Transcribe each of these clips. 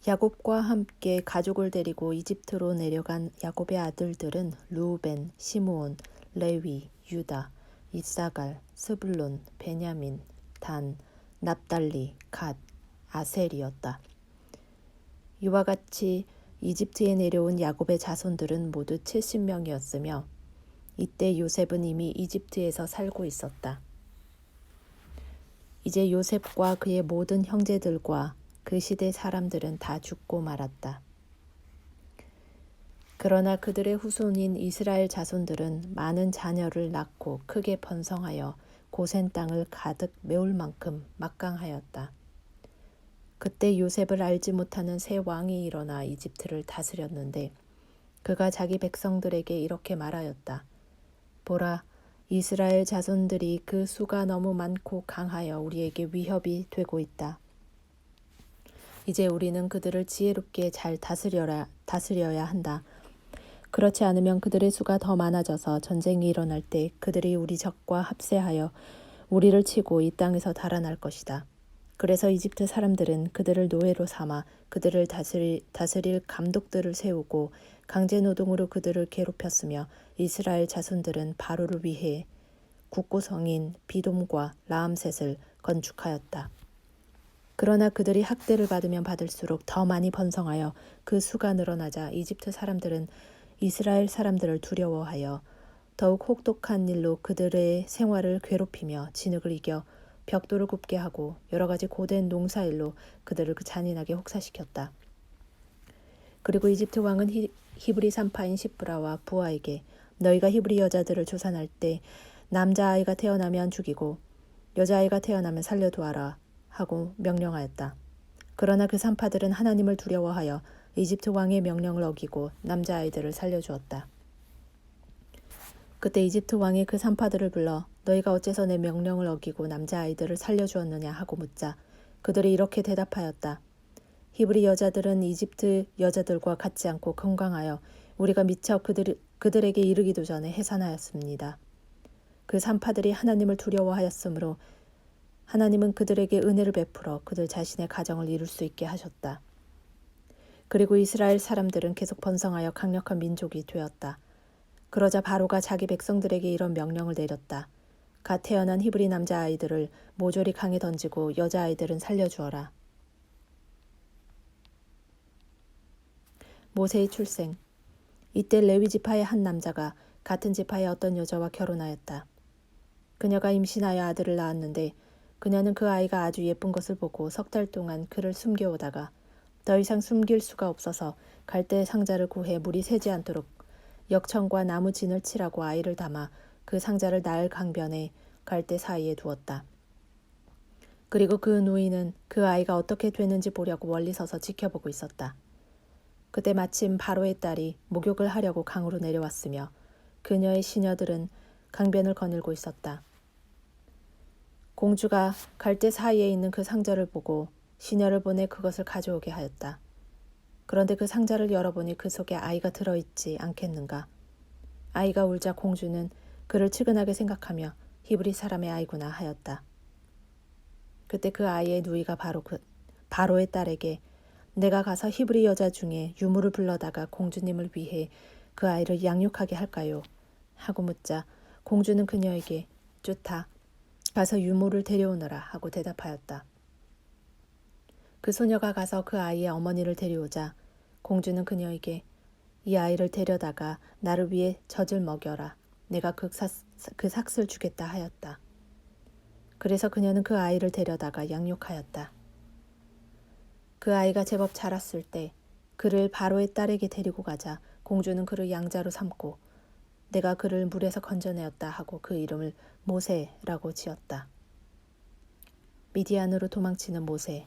야곱과 함께 가족을 데리고 이집트로 내려간 야곱의 아들들은 르우벤, 시므온, 레위, 유다, 이사갈, 스불론, 베냐민, 단, 납달리, 갓, 아셀이었다. 이와 같이 이집트에 내려온 야곱의 자손들은 모두 70명이었으며 이때 요셉은 이미 이집트에서 살고 있었다. 이제 요셉과 그의 모든 형제들과 그 시대 사람들은 다 죽고 말았다. 그러나 그들의 후손인 이스라엘 자손들은 많은 자녀를 낳고 크게 번성하여 고센 땅을 가득 메울 만큼 막강하였다. 그때 요셉을 알지 못하는 새 왕이 일어나 이집트를 다스렸는데 그가 자기 백성들에게 이렇게 말하였다. 보라, 이스라엘 자손들이 그 수가 너무 많고 강하여 우리에게 위협이 되고 있다. 이제 우리는 그들을 지혜롭게 잘 다스려야 한다. 그렇지 않으면 그들의 수가 더 많아져서 전쟁이 일어날 때 그들이 우리 적과 합세하여 우리를 치고 이 땅에서 달아날 것이다. 그래서 이집트 사람들은 그들을 노예로 삼아 그들을 다스릴 감독들을 세우고 강제노동으로 그들을 괴롭혔으며 이스라엘 자손들은 바로를 위해 국고성인 비돔과 라암셋을 건축하였다. 그러나 그들이 학대를 받으면 받을수록 더 많이 번성하여 그 수가 늘어나자 이집트 사람들은 이스라엘 사람들을 두려워하여 더욱 혹독한 일로 그들의 생활을 괴롭히며 진흙을 이겨 벽돌을 굽게 하고 여러 가지 고된 농사일로 그들을 잔인하게 혹사시켰다. 그리고 이집트 왕은 히브리 산파인 시브라와 부하에게 너희가 히브리 여자들을 조산할 때 남자아이가 태어나면 죽이고 여자아이가 태어나면 살려두어라 하고 명령하였다. 그러나 그 산파들은 하나님을 두려워하여 이집트 왕의 명령을 어기고 남자아이들을 살려주었다. 그때 이집트 왕이 그 산파들을 불러 너희가 어째서 내 명령을 어기고 남자아이들을 살려주었느냐 하고 묻자 그들이 이렇게 대답하였다. 히브리 여자들은 이집트 여자들과 같지 않고 건강하여 우리가 미처 그들에게 이르기도 전에 해산하였습니다. 그 산파들이 하나님을 두려워하였으므로 하나님은 그들에게 은혜를 베풀어 그들 자신의 가정을 이룰 수 있게 하셨다. 그리고 이스라엘 사람들은 계속 번성하여 강력한 민족이 되었다. 그러자 바로가 자기 백성들에게 이런 명령을 내렸다. 갓 태어난 히브리 남자아이들을 모조리 강에 던지고 여자아이들은 살려주어라. 모세의 출생. 이때 레위 지파의 한 남자가 같은 지파의 어떤 여자와 결혼하였다. 그녀가 임신하여 아들을 낳았는데 그녀는 그 아이가 아주 예쁜 것을 보고 석 달 동안 그를 숨겨오다가 더 이상 숨길 수가 없어서 갈대 상자를 구해 물이 새지 않도록 역청과 나무 진을 칠하고 아이를 담아 그 상자를 나일 강변에 갈대 사이에 두었다. 그리고 그 누이는 그 아이가 어떻게 되는지 보려고 멀리 서서 지켜보고 있었다. 그때 마침 바로의 딸이 목욕을 하려고 강으로 내려왔으며 그녀의 시녀들은 강변을 거닐고 있었다. 공주가 갈대 사이에 있는 그 상자를 보고 시녀를 보내 그것을 가져오게 하였다. 그런데 그 상자를 열어보니 그 속에 아이가 들어있지 않겠는가. 아이가 울자 공주는 그를 측은하게 생각하며 히브리 사람의 아이구나 하였다. 그때 그 아이의 누이가 바로의 딸에게 내가 가서 히브리 여자 중에 유무를 불러다가 공주님을 위해 그 아이를 양육하게 할까요? 하고 묻자 공주는 그녀에게 좋다. 가서 유모를 데려오너라 하고 대답하였다. 그 소녀가 가서 그 아이의 어머니를 데려오자 공주는 그녀에게 이 아이를 데려다가 나를 위해 젖을 먹여라. 내가 그 삭슬 주겠다 하였다. 그래서 그녀는 그 아이를 데려다가 양육하였다. 그 아이가 제법 자랐을 때 그를 바로의 딸에게 데리고 가자 공주는 그를 양자로 삼고 내가 그를 물에서 건져내었다 하고 그 이름을 모세라고 지었다. 미디안으로 도망치는 모세.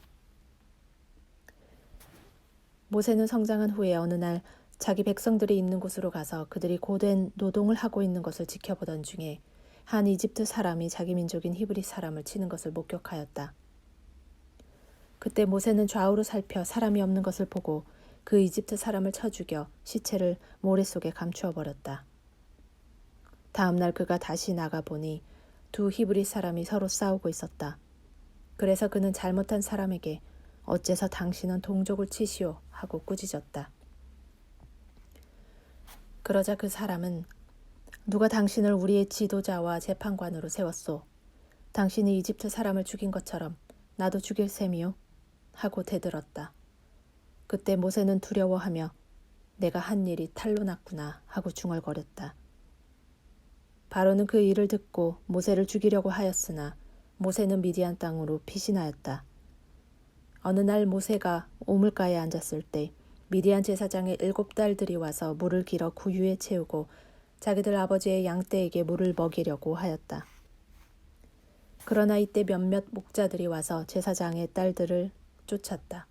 모세는 성장한 후에 어느 날 자기 백성들이 있는 곳으로 가서 그들이 고된 노동을 하고 있는 것을 지켜보던 중에 한 이집트 사람이 자기 민족인 히브리 사람을 치는 것을 목격하였다. 그때 모세는 좌우로 살펴 사람이 없는 것을 보고 그 이집트 사람을 쳐 죽여 시체를 모래 속에 감추어 버렸다. 다음 날 그가 다시 나가보니 두 히브리 사람이 서로 싸우고 있었다. 그래서 그는 잘못한 사람에게 어째서 당신은 동족을 치시오 하고 꾸짖었다. 그러자 그 사람은 누가 당신을 우리의 지도자와 재판관으로 세웠소? 당신이 이집트 사람을 죽인 것처럼 나도 죽일 셈이요? 하고 대들었다. 그때 모세는 두려워하며 내가 한 일이 탈로 났구나 하고 중얼거렸다. 바로는 그 일을 듣고 모세를 죽이려고 하였으나 모세는 미디안 땅으로 피신하였다. 어느 날 모세가 오물가에 앉았을 때 미디안 제사장의 7딸들이 와서 물을 길어 구유에 채우고 자기들 아버지의 양떼에게 물을 먹이려고 하였다. 그러나 이때 몇몇 목자들이 와서 제사장의 딸들을 쫓았다.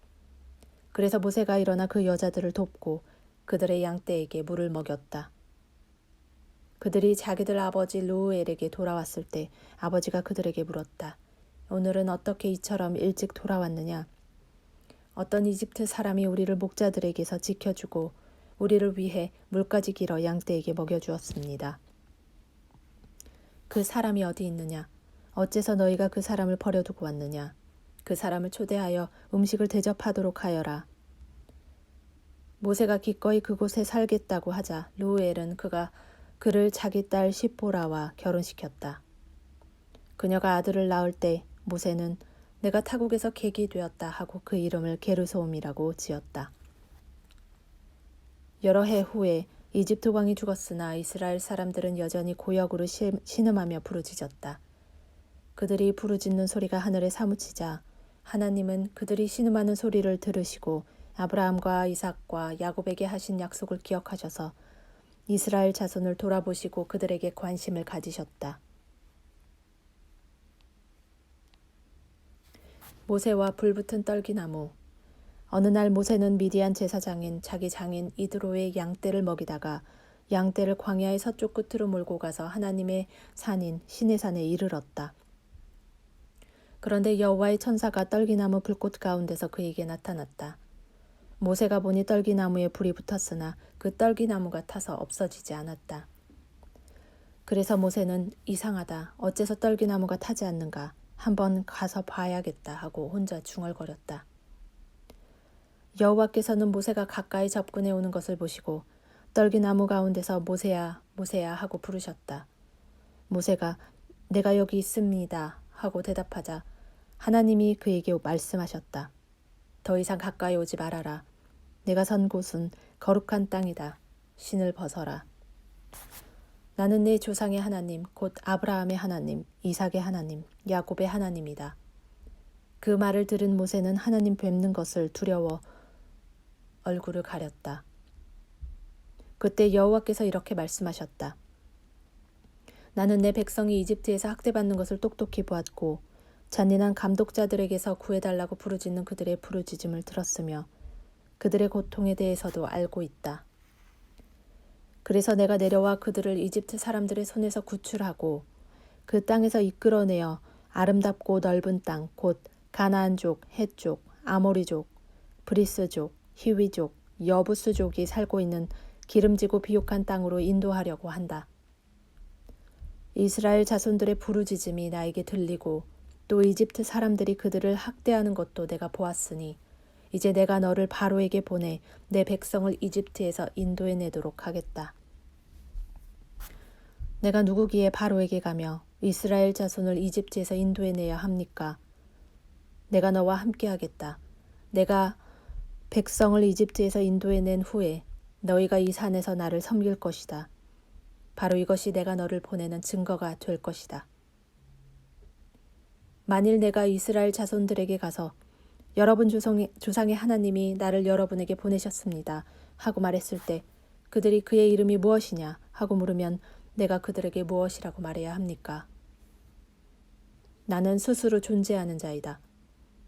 그래서 모세가 일어나 그 여자들을 돕고 그들의 양떼에게 물을 먹였다. 그들이 자기들 아버지 르우엘에게 돌아왔을 때 아버지가 그들에게 물었다. 오늘은 어떻게 이처럼 일찍 돌아왔느냐? 어떤 이집트 사람이 우리를 목자들에게서 지켜주고 우리를 위해 물까지 길어 양떼에게 먹여주었습니다. 그 사람이 어디 있느냐? 어째서 너희가 그 사람을 버려두고 왔느냐? 그 사람을 초대하여 음식을 대접하도록 하여라. 모세가 기꺼이 그곳에 살겠다고 하자 르우엘은 그를 자기 딸 시포라와 결혼시켰다. 그녀가 아들을 낳을 때 모세는 내가 타국에서 객이 되었다 하고 그 이름을 게르솜이라고 지었다. 여러 해 후에 이집트 왕이 죽었으나 이스라엘 사람들은 여전히 고역으로 신음하며 부르짖었다. 그들이 부르짖는 소리가 하늘에 사무치자 하나님은 그들이 신음하는 소리를 들으시고 아브라함과 이삭과 야곱에게 하신 약속을 기억하셔서 이스라엘 자손을 돌아보시고 그들에게 관심을 가지셨다. 모세와 불붙은 떨기나무. 어느 날 모세는 미디안 제사장인 자기 장인 이드로의 양떼를 먹이다가 양떼를 광야의 서쪽 끝으로 몰고 가서 하나님의 산인 시내산에 이르렀다. 그런데 여호와의 천사가 떨기나무 불꽃 가운데서 그에게 나타났다. 모세가 보니 떨기나무에 불이 붙었으나 그 떨기나무가 타서 없어지지 않았다. 그래서 모세는 이상하다. 어째서 떨기나무가 타지 않는가? 한번 가서 봐야겠다 하고 혼자 중얼거렸다. 여호와께서는 모세가 가까이 접근해 오는 것을 보시고 떨기나무 가운데서 모세야 모세야 하고 부르셨다. 모세가 내가 여기 있습니다 하고 대답하자 하나님이 그에게 말씀하셨다. 더 이상 가까이 오지 말아라. 내가 선 곳은 거룩한 땅이다. 신을 벗어라. 나는 내 조상의 하나님, 곧 아브라함의 하나님, 이삭의 하나님, 야곱의 하나님이다. 그 말을 들은 모세는 하나님 뵙는 것을 두려워 얼굴을 가렸다. 그때 여호와께서 이렇게 말씀하셨다. 나는 내 백성이 이집트에서 학대받는 것을 똑똑히 보았고 잔인한 감독자들에게서 구해달라고 부르짖는 그들의 부르짖음을 들었으며 그들의 고통에 대해서도 알고 있다. 그래서 내가 내려와 그들을 이집트 사람들의 손에서 구출하고 그 땅에서 이끌어내어 아름답고 넓은 땅, 곧 가나안족, 헷족, 아모리족, 브리스족, 히위족, 여부스족이 살고 있는 기름지고 비옥한 땅으로 인도하려고 한다. 이스라엘 자손들의 부르짖음이 나에게 들리고 또 이집트 사람들이 그들을 학대하는 것도 내가 보았으니 이제 내가 너를 바로에게 보내 내 백성을 이집트에서 인도해내도록 하겠다. 내가 누구기에 바로에게 가며 이스라엘 자손을 이집트에서 인도해내야 합니까? 내가 너와 함께하겠다. 내가 백성을 이집트에서 인도해낸 후에 너희가 이 산에서 나를 섬길 것이다. 바로 이것이 내가 너를 보내는 증거가 될 것이다. 만일 내가 이스라엘 자손들에게 가서 여러분 조상의 하나님이 나를 여러분에게 보내셨습니다 하고 말했을 때 그들이 그의 이름이 무엇이냐 하고 물으면 내가 그들에게 무엇이라고 말해야 합니까? 나는 스스로 존재하는 자이다.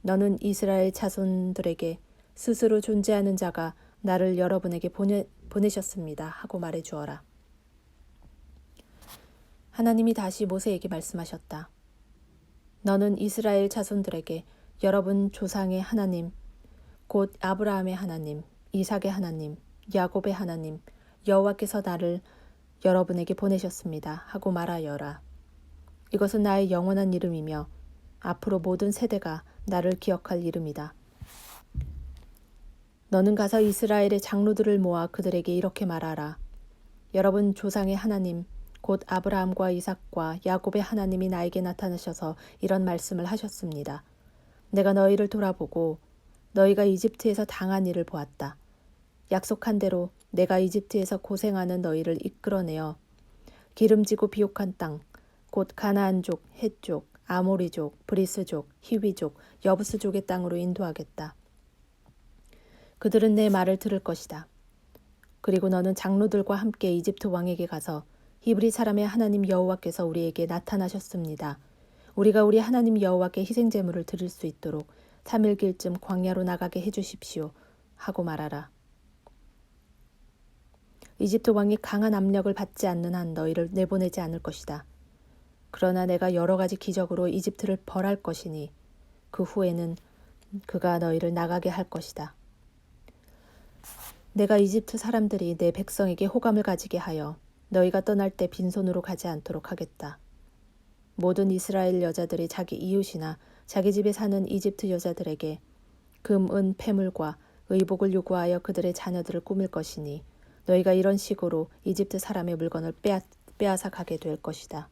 너는 이스라엘 자손들에게 스스로 존재하는 자가 나를 여러분에게 보내셨습니다 하고 말해 주어라. 하나님이 다시 모세에게 말씀하셨다. 너는 이스라엘 자손들에게 여러분 조상의 하나님, 곧 아브라함의 하나님, 이삭의 하나님, 야곱의 하나님, 여호와께서 나를 여러분에게 보내셨습니다 하고 말하여라. 이것은 나의 영원한 이름이며 앞으로 모든 세대가 나를 기억할 이름이다. 너는 가서 이스라엘의 장로들을 모아 그들에게 이렇게 말하라. 여러분 조상의 하나님, 곧 아브라함과 이삭과 야곱의 하나님이 나에게 나타나셔서 이런 말씀을 하셨습니다. 내가 너희를 돌아보고 너희가 이집트에서 당한 일을 보았다. 약속한 대로 내가 이집트에서 고생하는 너희를 이끌어내어 기름지고 비옥한 땅, 곧 가나안족, 헷족, 아모리족, 브리스족, 히위족, 여부스족의 땅으로 인도하겠다. 그들은 내 말을 들을 것이다. 그리고 너는 장로들과 함께 이집트 왕에게 가서 히브리 사람의 하나님 여호와께서 우리에게 나타나셨습니다. 우리가 우리 하나님 여호와께 희생 제물을 드릴 수 있도록 3일길쯤 광야로 나가게 해주십시오. 하고 말하라. 이집트 왕이 강한 압력을 받지 않는 한 너희를 내보내지 않을 것이다. 그러나 내가 여러 가지 기적으로 이집트를 벌할 것이니 그 후에는 그가 너희를 나가게 할 것이다. 내가 이집트 사람들이 내 백성에게 호감을 가지게 하여 너희가 떠날 때 빈손으로 가지 않도록 하겠다. 모든 이스라엘 여자들이 자기 이웃이나 자기 집에 사는 이집트 여자들에게 금, 은, 패물과 의복을 요구하여 그들의 자녀들을 꾸밀 것이니 너희가 이런 식으로 이집트 사람의 물건을 빼앗아 가게 될 것이다.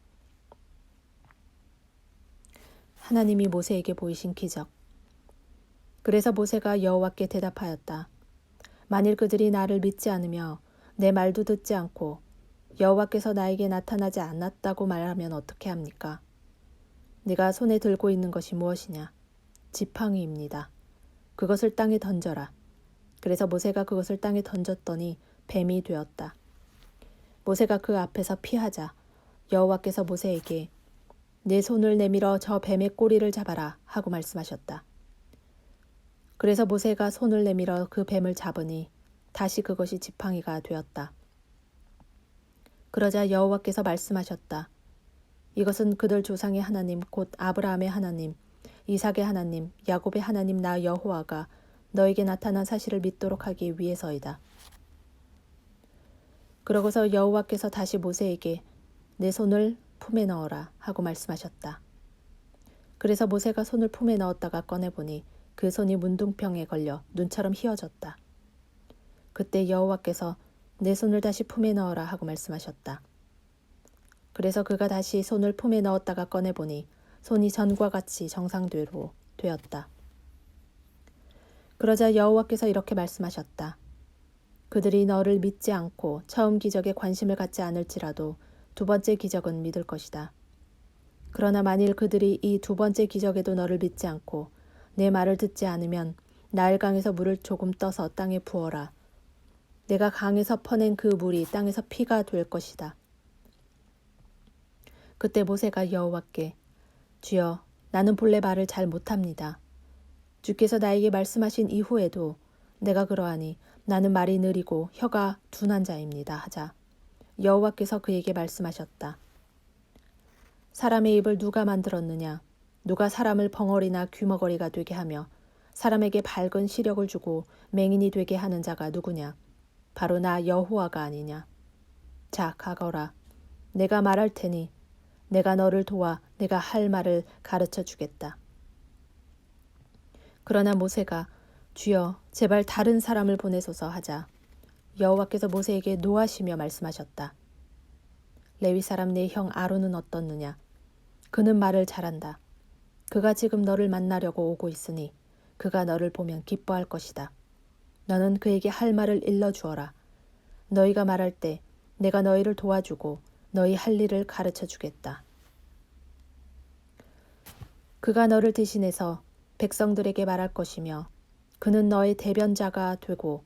하나님이 모세에게 보이신 기적. 그래서 모세가 여호와께 대답하였다. 만일 그들이 나를 믿지 않으며 내 말도 듣지 않고 여호와께서 나에게 나타나지 않았다고 말하면 어떻게 합니까? 네가 손에 들고 있는 것이 무엇이냐? 지팡이입니다. 그것을 땅에 던져라. 그래서 모세가 그것을 땅에 던졌더니 뱀이 되었다. 모세가 그 앞에서 피하자 여호와께서 모세에게 내 손을 내밀어 저 뱀의 꼬리를 잡아라 하고 말씀하셨다. 그래서 모세가 손을 내밀어 그 뱀을 잡으니 다시 그것이 지팡이가 되었다. 그러자 여호와께서 말씀하셨다. 이것은 그들 조상의 하나님 곧 아브라함의 하나님, 이삭의 하나님, 야곱의 하나님 나 여호와가 너에게 나타난 사실을 믿도록 하기 위해서이다. 그러고서 여호와께서 다시 모세에게 내 손을 품에 넣어라 하고 말씀하셨다. 그래서 모세가 손을 품에 넣었다가 꺼내보니 그 손이 문둥병에 걸려 눈처럼 휘어졌다. 그때 여호와께서 내 손을 다시 품에 넣어라 하고 말씀하셨다. 그래서 그가 다시 손을 품에 넣었다가 꺼내보니 손이 전과 같이 정상대로 되었다. 그러자 여호와께서 이렇게 말씀하셨다. 그들이 너를 믿지 않고 처음 기적에 관심을 갖지 않을지라도 두 번째 기적은 믿을 것이다. 그러나 만일 그들이 이 두 번째 기적에도 너를 믿지 않고 내 말을 듣지 않으면 나일강에서 물을 조금 떠서 땅에 부어라. 내가 강에서 퍼낸 그 물이 땅에서 피가 될 것이다. 그때 모세가 여호와께 주여 나는 본래 말을 잘 못합니다. 주께서 나에게 말씀하신 이후에도 내가 그러하니 나는 말이 느리고 혀가 둔한 자입니다 하자 여호와께서 그에게 말씀하셨다. 사람의 입을 누가 만들었느냐? 누가 사람을 벙어리나 귀머거리가 되게 하며 사람에게 밝은 시력을 주고 맹인이 되게 하는 자가 누구냐? 바로 나 여호와가 아니냐? 자 가거라. 내가 말할 테니 내가 너를 도와 내가 할 말을 가르쳐 주겠다. 그러나 모세가 주여 제발 다른 사람을 보내소서 하자 여호와께서 모세에게 노하시며 말씀하셨다. 레위 사람 내 형 아론은 어떻느냐? 그는 말을 잘한다. 그가 지금 너를 만나려고 오고 있으니 그가 너를 보면 기뻐할 것이다. 너는 그에게 할 말을 일러주어라. 너희가 말할 때 내가 너희를 도와주고 너희 할 일을 가르쳐 주겠다. 그가 너를 대신해서 백성들에게 말할 것이며 그는 너의 대변자가 되고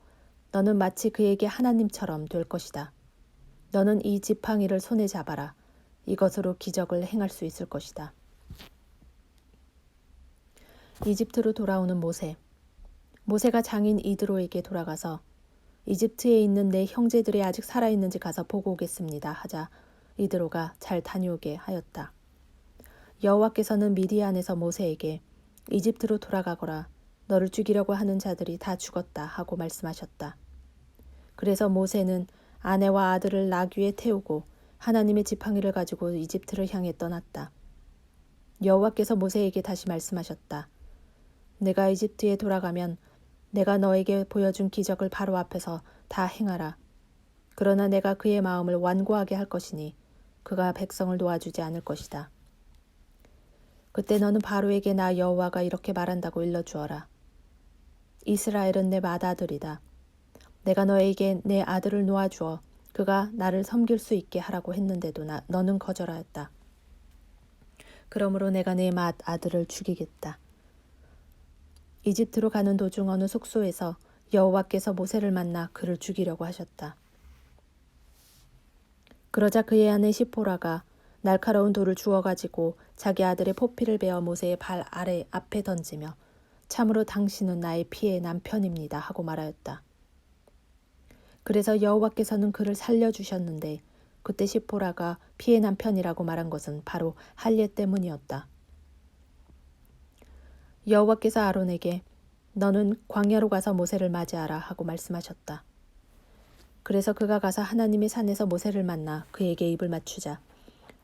너는 마치 그에게 하나님처럼 될 것이다. 너는 이 지팡이를 손에 잡아라. 이것으로 기적을 행할 수 있을 것이다. 이집트로 돌아오는 모세. 모세가 장인 이드로에게 돌아가서 이집트에 있는 내 형제들이 아직 살아있는지 가서 보고 오겠습니다 하자 이드로가 잘 다녀오게 하였다. 여호와께서는 미디안에서 모세에게 이집트로 돌아가거라. 너를 죽이려고 하는 자들이 다 죽었다 하고 말씀하셨다. 그래서 모세는 아내와 아들을 나귀에 태우고 하나님의 지팡이를 가지고 이집트를 향해 떠났다. 여호와께서 모세에게 다시 말씀하셨다. 내가 이집트에 돌아가면 내가 너에게 보여준 기적을 바로 앞에서 다 행하라. 그러나 내가 그의 마음을 완고하게 할 것이니 그가 백성을 놓아주지 않을 것이다. 그때 너는 바로에게 나 여호와가 이렇게 말한다고 일러주어라. 이스라엘은 내 맏아들이다. 내가 너에게 내 아들을 놓아주어 그가 나를 섬길 수 있게 하라고 했는데도 너는 거절하였다. 그러므로 내가 내 맏아들을 죽이겠다. 이집트로 가는 도중 어느 숙소에서 여호와께서 모세를 만나 그를 죽이려고 하셨다. 그러자 그의 아내 시포라가 날카로운 돌을 주워가지고 자기 아들의 포피를 베어 모세의 발 아래 앞에 던지며 참으로 당신은 나의 피의 남편입니다 하고 말하였다. 그래서 여호와께서는 그를 살려주셨는데 그때 시포라가 피의 남편이라고 말한 것은 바로 할례 때문이었다. 여호와께서 아론에게 너는 광야로 가서 모세를 맞이하라 하고 말씀하셨다. 그래서 그가 가서 하나님의 산에서 모세를 만나 그에게 입을 맞추자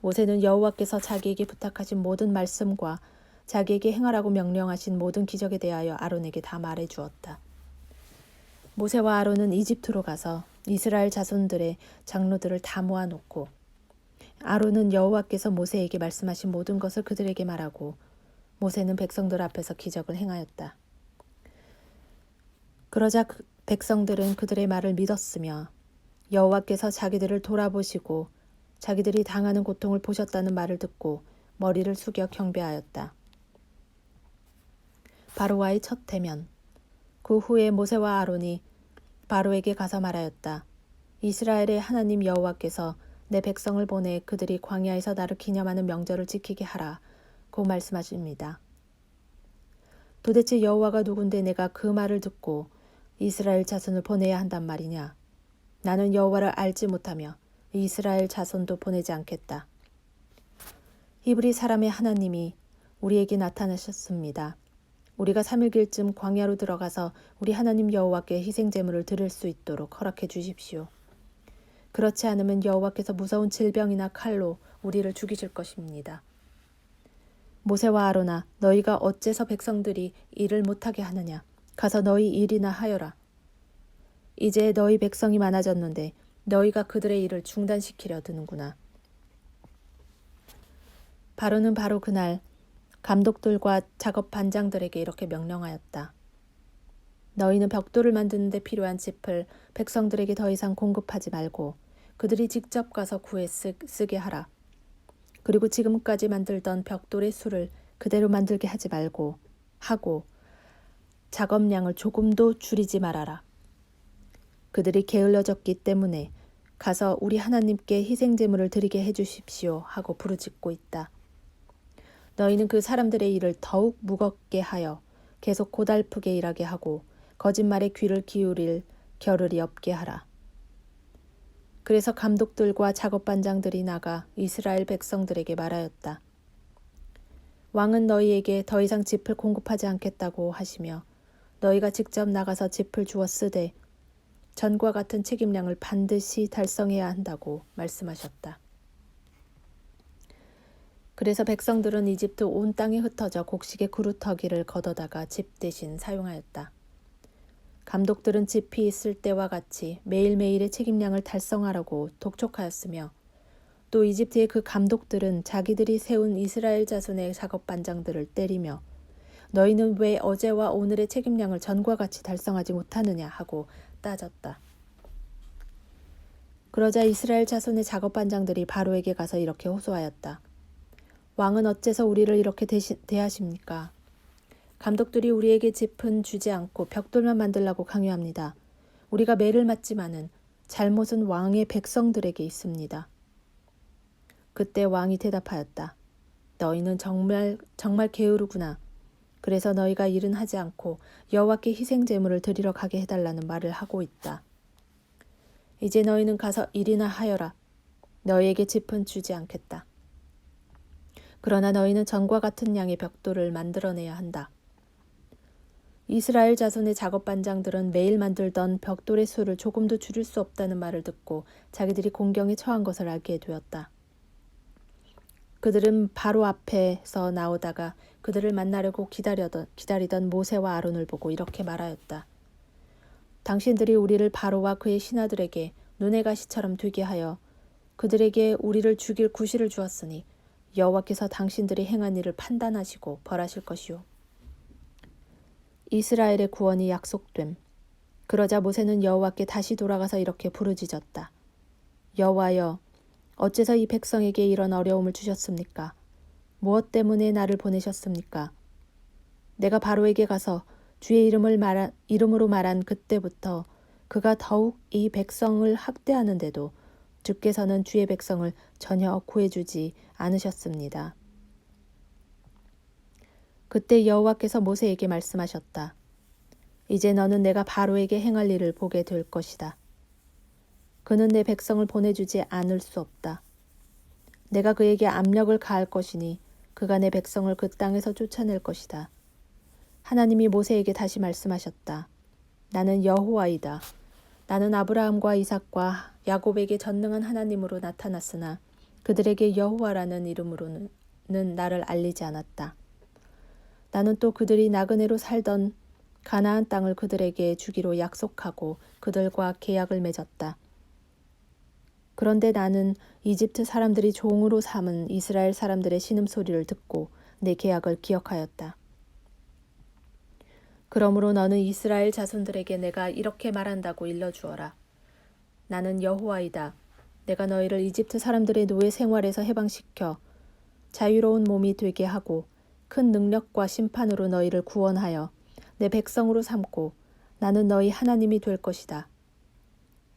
모세는 여호와께서 자기에게 부탁하신 모든 말씀과 자기에게 행하라고 명령하신 모든 기적에 대하여 아론에게 다 말해 주었다. 모세와 아론은 이집트로 가서 이스라엘 자손들의 장로들을 다 모아놓고 아론은 여호와께서 모세에게 말씀하신 모든 것을 그들에게 말하고 모세는 백성들 앞에서 기적을 행하였다. 그러자 백성들은 그들의 말을 믿었으며 여호와께서 자기들을 돌아보시고 자기들이 당하는 고통을 보셨다는 말을 듣고 머리를 숙여 경배하였다. 바로와의 첫 대면. 그 후에 모세와 아론이 바로에게 가서 말하였다. 이스라엘의 하나님 여호와께서 내 백성을 보내 그들이 광야에서 나를 기념하는 명절을 지키게 하라고 말씀하십니다. 도대체 여호와가 누군데 내가 그 말을 듣고 이스라엘 자손을 보내야 한단 말이냐. 나는 여호와를 알지 못하며 이스라엘 자손도 보내지 않겠다. 히브리 사람의 하나님이 우리에게 나타나셨습니다. 우리가 3일길쯤 광야로 들어가서 우리 하나님 여호와께 희생제물을 드릴 수 있도록 허락해 주십시오. 그렇지 않으면 여호와께서 무서운 질병이나 칼로 우리를 죽이실 것입니다. 모세와 아론아, 너희가 어째서 백성들이 일을 못하게 하느냐? 가서 너희 일이나 하여라. 이제 너희 백성이 많아졌는데 너희가 그들의 일을 중단시키려 드는구나. 바로는 바로 그날 감독들과 작업 반장들에게 이렇게 명령하였다. 너희는 벽돌을 만드는 데 필요한 짚을 백성들에게 더 이상 공급하지 말고 그들이 직접 가서 구해 쓰게 하라. 그리고 지금까지 만들던 벽돌의 수를 그대로 만들게 하지 말고 하고 작업량을 조금도 줄이지 말아라. 그들이 게을러졌기 때문에 가서 우리 하나님께 희생제물을 드리게 해주십시오 하고 부르짖고 있다. 너희는 그 사람들의 일을 더욱 무겁게 하여 계속 고달프게 일하게 하고 거짓말에 귀를 기울일 겨를이 없게 하라. 그래서 감독들과 작업반장들이 나가 이스라엘 백성들에게 말하였다. 왕은 너희에게 더 이상 짚을 공급하지 않겠다고 하시며 너희가 직접 나가서 짚을 주어 쓰되 전과 같은 책임량을 반드시 달성해야 한다고 말씀하셨다. 그래서 백성들은 이집트 온 땅에 흩어져 곡식의 그루터기를 걷어다가 집 대신 사용하였다. 감독들은 짚이 있을 때와 같이 매일매일의 책임량을 달성하라고 독촉하였으며 또 이집트의 그 감독들은 자기들이 세운 이스라엘 자손의 작업 반장들을 때리며 너희는 왜 어제와 오늘의 책임량을 전과 같이 달성하지 못하느냐 하고 따졌다. 그러자 이스라엘 자손의 작업 반장들이 바로에게 가서 이렇게 호소하였다. 왕은 어째서 우리를 이렇게 대하십니까? 감독들이 우리에게 짚은 주지 않고 벽돌만 만들라고 강요합니다. 우리가 매를 맞지만은 잘못은 왕의 백성들에게 있습니다. 그때 왕이 대답하였다. 너희는 정말 게으르구나. 그래서 너희가 일은 하지 않고 여호와께 희생제물을 드리러 가게 해달라는 말을 하고 있다. 이제 너희는 가서 일이나 하여라. 너희에게 짚은 주지 않겠다. 그러나 너희는 전과 같은 양의 벽돌을 만들어내야 한다. 이스라엘 자손의 작업반장들은 매일 만들던 벽돌의 수를 조금도 줄일 수 없다는 말을 듣고 자기들이 공경에 처한 것을 알게 되었다. 그들은 바로 앞에서 나오다가 그들을 만나려고 기다리던 모세와 아론을 보고 이렇게 말하였다. 당신들이 우리를 바로와 그의 신하들에게 눈의 가시처럼 되게 하여 그들에게 우리를 죽일 구실을 주었으니 여호와께서 당신들이 행한 일을 판단하시고 벌하실 것이요. 이스라엘의 구원이 약속됨. 그러자 모세는 여호와께 다시 돌아가서 이렇게 부르짖었다. 여호와여, 어째서 이 백성에게 이런 어려움을 주셨습니까? 무엇 때문에 나를 보내셨습니까? 내가 바로에게 가서 주의 이름으로 말한 그때부터 그가 더욱 이 백성을 학대하는데도 주께서는 주의 백성을 전혀 구해주지 않으셨습니다. 그때 여호와께서 모세에게 말씀하셨다. 이제 너는 내가 바로에게 행할 일을 보게 될 것이다. 그는 내 백성을 보내주지 않을 수 없다. 내가 그에게 압력을 가할 것이니 그가 내 백성을 그 땅에서 쫓아낼 것이다. 하나님이 모세에게 다시 말씀하셨다. 나는 여호와이다. 나는 아브라함과 이삭과 야곱에게 전능한 하나님으로 나타났으나 그들에게 여호와라는 이름으로는 나를 알리지 않았다. 나는 또 그들이 나그네로 살던 가나안 땅을 그들에게 주기로 약속하고 그들과 계약을 맺었다. 그런데 나는 이집트 사람들이 종으로 삼은 이스라엘 사람들의 신음소리를 듣고 내 계약을 기억하였다. 그러므로 너는 이스라엘 자손들에게 내가 이렇게 말한다고 일러주어라. 나는 여호와이다. 내가 너희를 이집트 사람들의 노예 생활에서 해방시켜 자유로운 몸이 되게 하고 큰 능력과 심판으로 너희를 구원하여 내 백성으로 삼고 나는 너희 하나님이 될 것이다.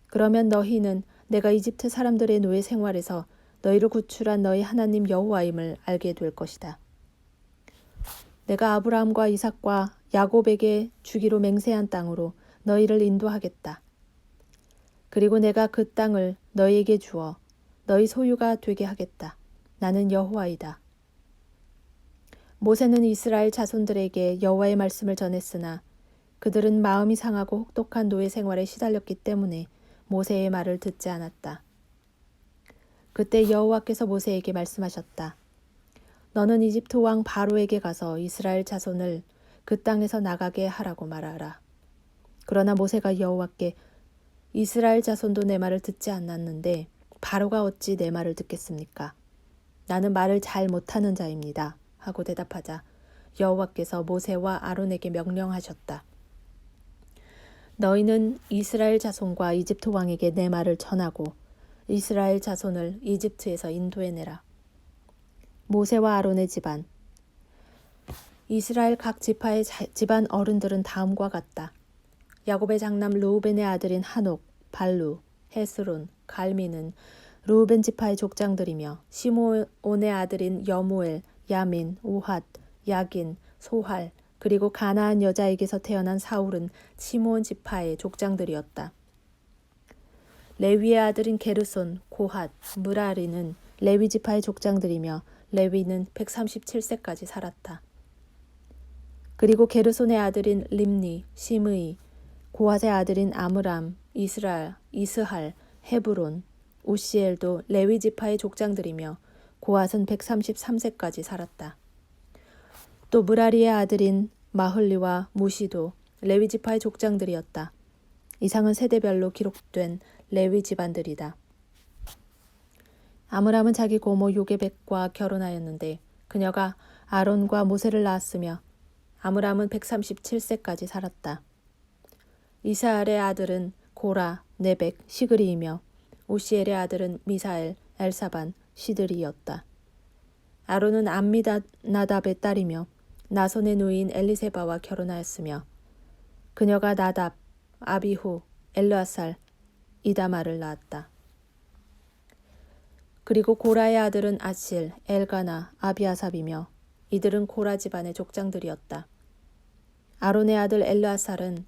그러면 너희는 내가 이집트 사람들의 노예 생활에서 너희를 구출한 너희 하나님 여호와임을 알게 될 것이다. 내가 아브라함과 이삭과 야곱에게 주기로 맹세한 땅으로 너희를 인도하겠다. 그리고 내가 그 땅을 너희에게 주어 너희 소유가 되게 하겠다. 나는 여호와이다. 모세는 이스라엘 자손들에게 여호와의 말씀을 전했으나 그들은 마음이 상하고 혹독한 노예 생활에 시달렸기 때문에 모세의 말을 듣지 않았다. 그때 여호와께서 모세에게 말씀하셨다. 너는 이집트 왕 바로에게 가서 이스라엘 자손을 그 땅에서 나가게 하라고 말하라. 그러나 모세가 여호와께 이스라엘 자손도 내 말을 듣지 않았는데 바로가 어찌 내 말을 듣겠습니까? 나는 말을 잘 못하는 자입니다. 하고 대답하자 여호와께서 모세와 아론에게 명령하셨다. 너희는 이스라엘 자손과 이집트 왕에게 내 말을 전하고 이스라엘 자손을 이집트에서 인도해내라. 모세와 아론의 집안. 이스라엘 각 지파의 집안 어른들은 다음과 같다. 야곱의 장남 르우벤의 아들인 한옥, 발루, 헤스론, 갈미는 르우벤 지파의 족장들이며 시므온의 아들인 여무엘, 야민, 우핫, 야긴, 소할, 그리고 가나안 여자에게서 태어난 사울은 시므온 지파의 족장들이었다. 레위의 아들인 게르손, 고핫, 무라리는 레위 지파의 족장들이며 레위는 137세까지 살았다. 그리고 게르손의 아들인 림니, 시므이, 고핫의 아들인 아므람, 이스할, 헤브론, 우시엘도 레위 지파의 족장들이며 고핫은 133세까지 살았다. 또 무라리의 아들인 마흘리와 무시도 레위 지파의 족장들이었다. 이상은 세대별로 기록된 레위 집안들이다. 아므람은 자기 고모 요게벳과 결혼하였는데 그녀가 아론과 모세를 낳았으며 아므람은 137세까지 살았다. 이스할의 아들은 고라, 네벡, 시그리이며 우시엘의 아들은 미사엘, 엘사반, 시드리였다. 아론은 암미나답의 딸이며 나손의 누이인 엘리세바와 결혼하였으며 그녀가 나답, 아비후, 엘르아살, 이다마를 낳았다. 그리고 고라의 아들은 아실, 엘가나, 아비아삽이며 이들은 고라 집안의 족장들이었다. 아론의 아들 엘르아살은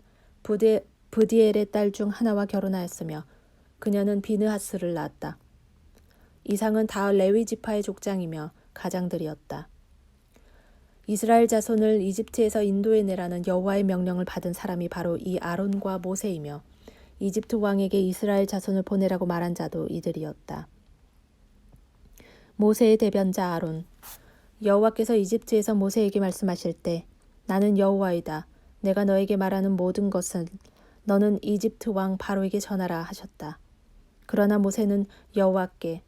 브디엘의 딸 중 하나와 결혼하였으며 그녀는 비느하스를 낳았다. 이상은 다 레위 지파의 족장이며 가장들이었다. 이스라엘 자손을 이집트에서 인도해내라는 여호와의 명령을 받은 사람이 바로 이 아론과 모세이며 이집트 왕에게 이스라엘 자손을 보내라고 말한 자도 이들이었다. 모세의 대변자 아론. 여호와께서 이집트에서 모세에게 말씀하실 때 나는 여호와이다. 내가 너에게 말하는 모든 것은 너는 이집트 왕 바로에게 전하라 하셨다. 그러나 모세는 여호와께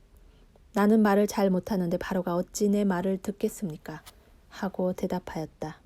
나는 말을 잘 못하는데 바로가 어찌 내 말을 듣겠습니까? 하고 대답하였다.